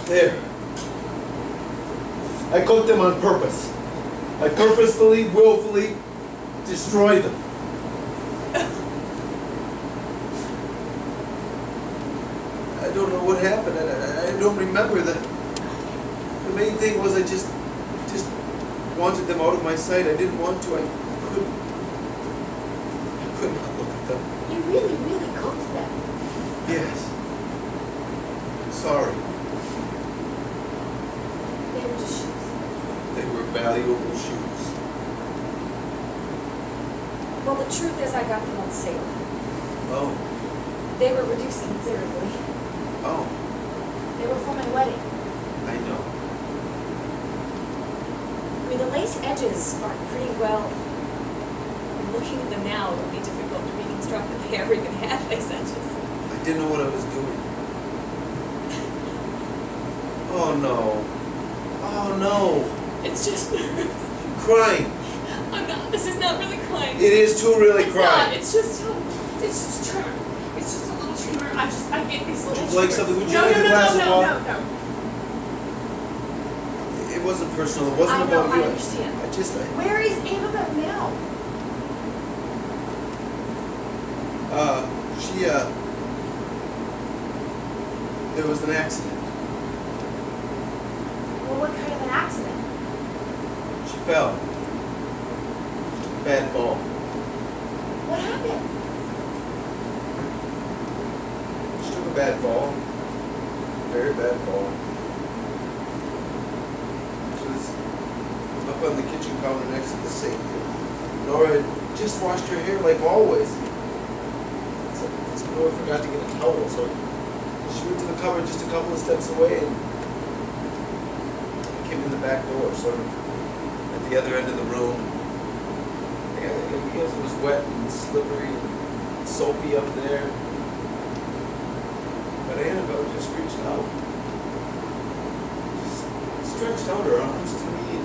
There. I cooked them on purpose. I purposefully, willfully destroyed them. I don't know what happened. I don't remember that. The main thing was I just wanted them out of my sight. I didn't want to. I could not look at them. You really, really cooked them. Yes. Sorry. They were just shoes. They were valuable shoes. Well, the truth is I got them on sale. Oh. They were reduced considerably. Oh. They were for my wedding. I know. I mean, the lace edges are pretty well. Looking at them now, it would be difficult to reconstruct that they ever even had lace edges. I didn't know what I was doing. Oh no. Oh no. It's just nerves. Crying. I'm not. This is not really crying. It is too really It's crying. not. It's just a trimmer. It's just a little trimmer. I get these little. Would you like something? Would you No, like no, a no, glass no, of no, water? no, no. It wasn't personal. It wasn't I know, about you. I understand. Where is Annabelle now? There was an accident. Well, what kind of an accident? She fell. Bad fall. What happened? She took a bad fall. Very bad fall. She was up on the kitchen counter next to the sink. Nora had just washed her hair like always. So Nora forgot to get a towel, so she went to the cupboard just a couple of steps away and came in the back door, sort of at the other end of the room. Because it was wet and slippery and soapy up there. But Annabelle just reached out. Just stretched out her arms to me.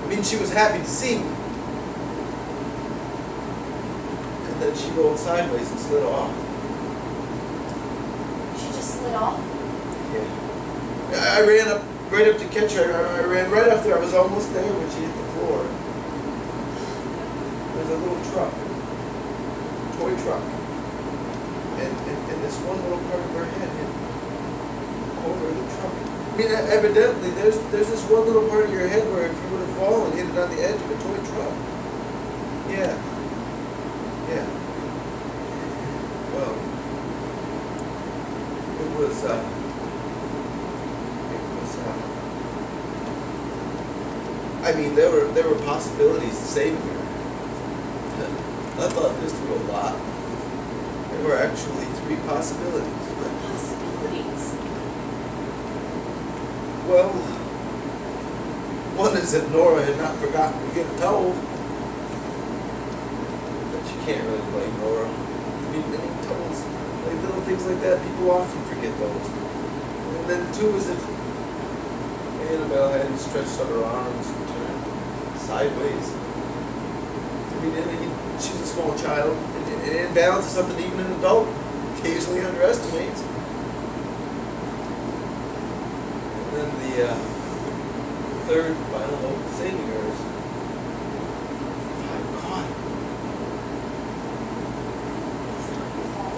I mean, she was happy to see me. And then she rolled sideways and slid off. She just slid off? Yeah. I ran up right up to catch her. I ran right up there. I was almost there when she hit the floor. There's a little truck, toy truck, and this one little part of her head hit the corner of the truck. I mean, evidently, there's this one little part of your head where if you would have fallen, hit it on the edge of a toy truck. Yeah. Yeah. Well, it was I mean, there were possibilities to saving her. I thought this through a lot. There were actually 3 possibilities. What possibilities? Well, one is that Nora had not forgotten to get a towel. But you can't really blame Nora. I mean, towels, like little things like that, people often forget those. And then 2 is if Annabelle hadn't stretched out her arms and turned sideways. I mean, she's a small child, and balance is something even an adult occasionally underestimates. And then the third final hope of saving her is if I'm caught.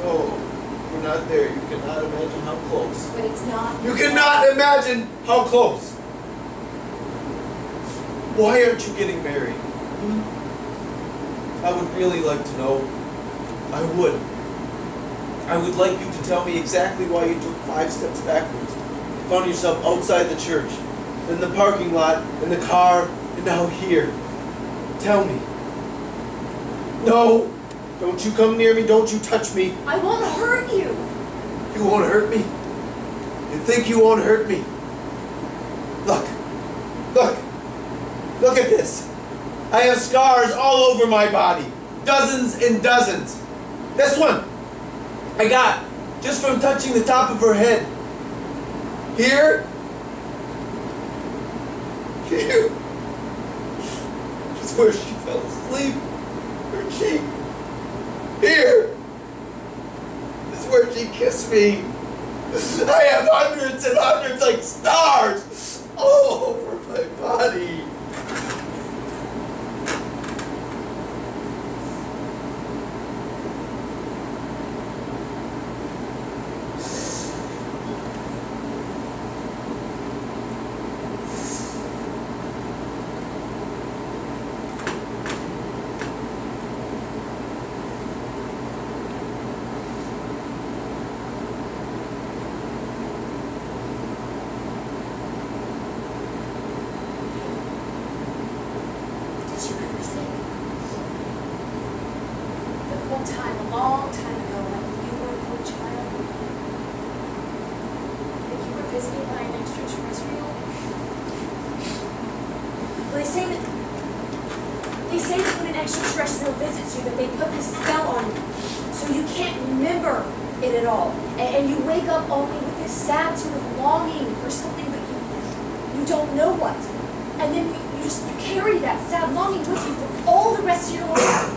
Oh, we're not there. You cannot imagine how close. But it's not. You cannot imagine how close. Why aren't you getting married? I would really like to know. I would. I would like you to tell me exactly why you took 5 steps backwards. You found yourself outside the church, in the parking lot, in the car, and now here. Tell me. No! Don't you come near me, don't you touch me. I won't hurt you. You won't hurt me? You think you won't hurt me? Look. Look. Look at this. I have scars all over my body. Dozens and dozens. This one I got just from touching the top of her head. Here. Here. Just where she fell asleep. Her cheek. Here. This is where she kissed me. I have hundreds and hundreds like stars all over my body. Time, a long time ago, when you were a little child, that you were visited by an extraterrestrial. Well, they say that when an extraterrestrial visits you, that they put this spell on you, so you can't remember it at all, and you wake up only with this sad sort of longing for something, but you don't know what, and then you carry that sad longing with you for all the rest of your life.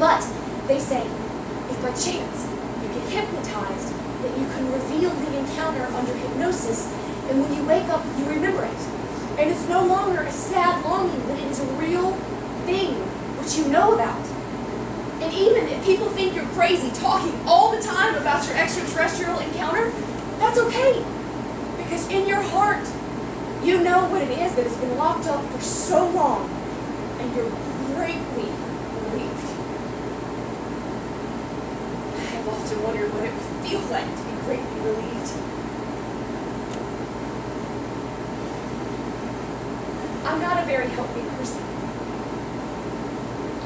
But they say, if by chance you get hypnotized, that you can reveal the encounter under hypnosis, and when you wake up, you remember it. And it's no longer a sad longing, but it is a real thing which you know about. And even if people think you're crazy talking all the time about your extraterrestrial encounter, that's okay. Because in your heart, you know what it is that has been locked up for so long, and you're greatly relieved. I've often wondered what it would feel like to be greatly relieved. I'm not a very healthy person.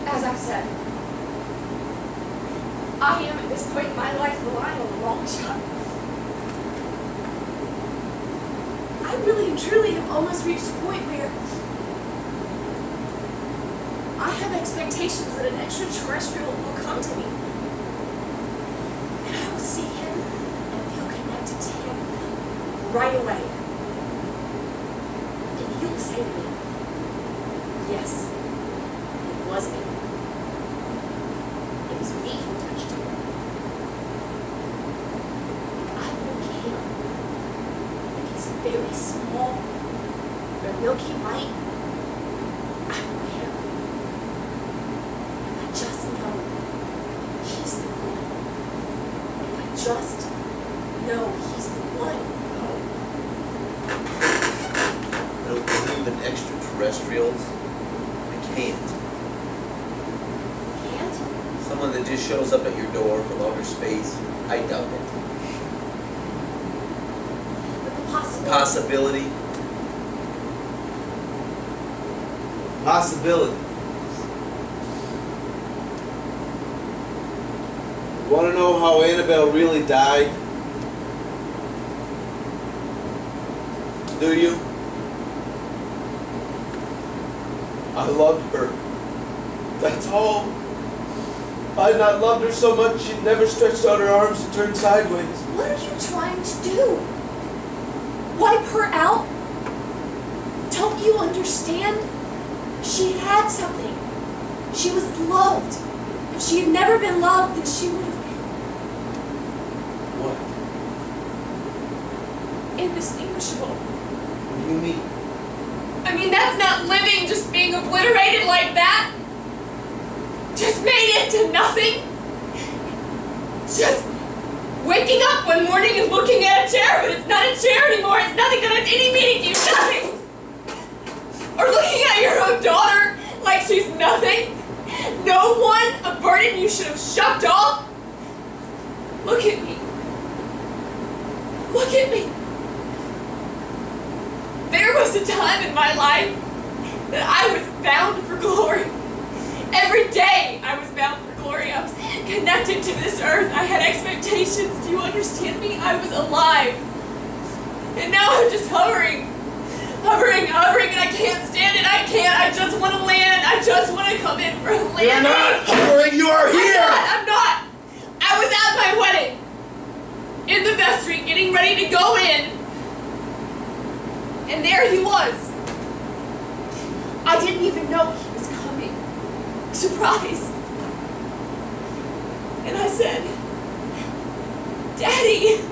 As I've said, I am at this point in my life relying on the long shot. I really and truly have almost reached a point where I have expectations that an extraterrestrial will come to me. And I will see him and feel connected to him right away. And he will say to me, yes, it was me. It was me who touched you. And I will care. If he's very small or milky white, I don't care. If I just know he's the one. If I just know he's the one. I don't believe in extraterrestrials. I can't. Can't? Someone that just shows up at your door from outer space, I doubt it. But the possibility. Possibility. Possibility. Want to know how Annabelle really died? Do you? I loved her. That's all. If I had not loved her so much, she'd never stretched out her arms and turned sideways. What are you trying to do? Wipe her out? Don't you understand? She had something. She was loved. If she had never been loved, then she would have been What? indistinguishable. What do you mean? I mean, that's not living, just being obliterated like that. Just made into nothing. Just waking up one morning and looking at a chair, but it's not a chair anymore. It's nothing that has any meaning to you. Nothing. Or looking at your own daughter like she's nothing. No one, a burden you should have shoved off. Look at me. Look at me. There was a time in my life that I was bound for glory. Every day I was bound for glory. I was connected to this earth. I had expectations. Do you understand me? I was alive. And now I'm just hovering. Hovering, and I can't stand it. I can't. I just want to land. I just want to come in for a landing. You're not hovering. You are here. I'm not. I was at my wedding. In the vestry, getting ready to go in. And there he was. I didn't even know he was coming. Surprise. And I said, Daddy.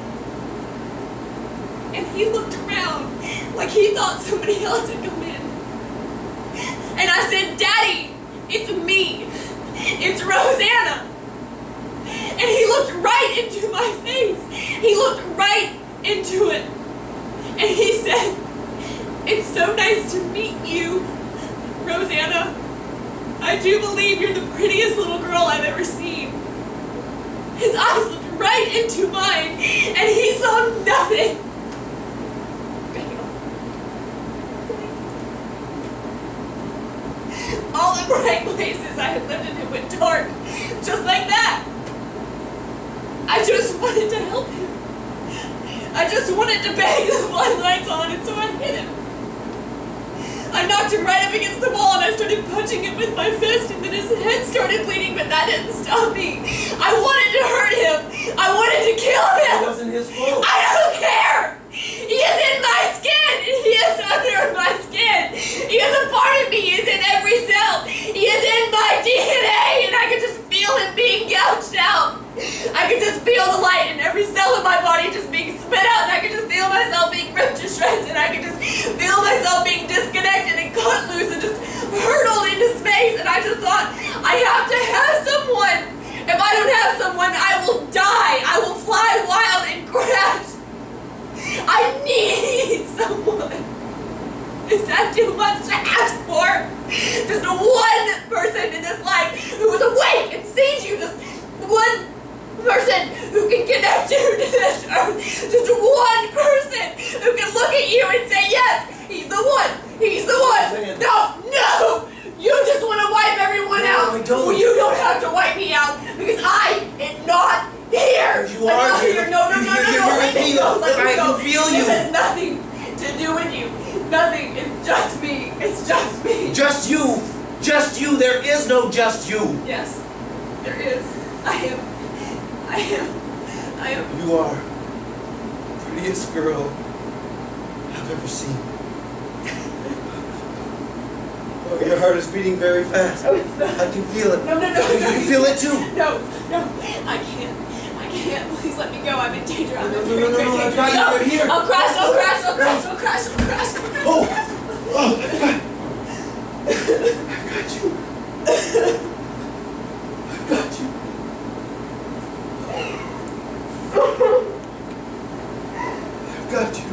and he looked around like he thought somebody else had come in. And I said, "Daddy, it's me. It's Rosanna." And he looked right into my face. He looked right into it. And he said, "It's so nice to meet you, Rosanna. I do believe you're the prettiest little girl I've ever seen." His eyes looked right into mine, and he saw nothing. All the bright places I had lived in it went dark, just like that. I just wanted to help him. I just wanted to bang the floodlights on, and so I hit him. I knocked him right up against the wall, and I started punching him with my fist, and then his head started bleeding, but that didn't stop me. I wanted to hurt him. I wanted to kill him. It wasn't his fault. I don't care. He is in my skin, and he is under my skin. He is a part of me. He is in every cell. He is in my DNA, and I could just feel him being gouged out. I could just feel the light in every cell of my body just being spit out, and I could just feel myself being ripped to shreds, and I could just feel myself being disconnected and cut loose and just hurtled into space. And I just thought, I have to have someone. If I don't have someone, I will die. I will fly wild and crash. I need someone. Is that too much to ask for? Just one person in this life who is awake and sees you. Just one person who can connect you to this earth. Just one person who can look at you and say, "Yes, he's the one. He's the one." No. You just want to wipe everyone out. I don't. Well, you don't have to wipe me out because I am not here. You are here. No. You're Let me go. I can feel you. This has nothing to do with you. Nothing. It's just me. It's just me. Just you. Just you. There is no just you. Yes, there is. I am. You are the prettiest girl I've ever seen. Oh, your heart is beating very fast. No, it's not. I can feel it. No. You can feel it too. No, I can't. Please let me go. I'm in danger. I'm in No, great danger. I've got you right here. I'll crash. Oh, God. I've got you. I've got you. I've got you.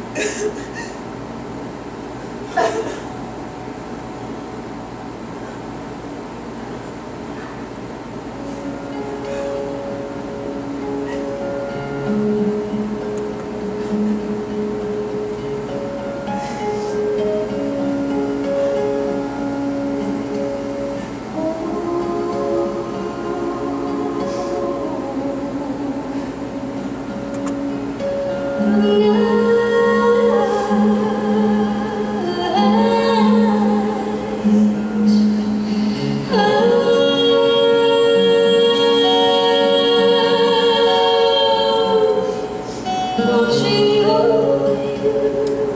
Watching over you.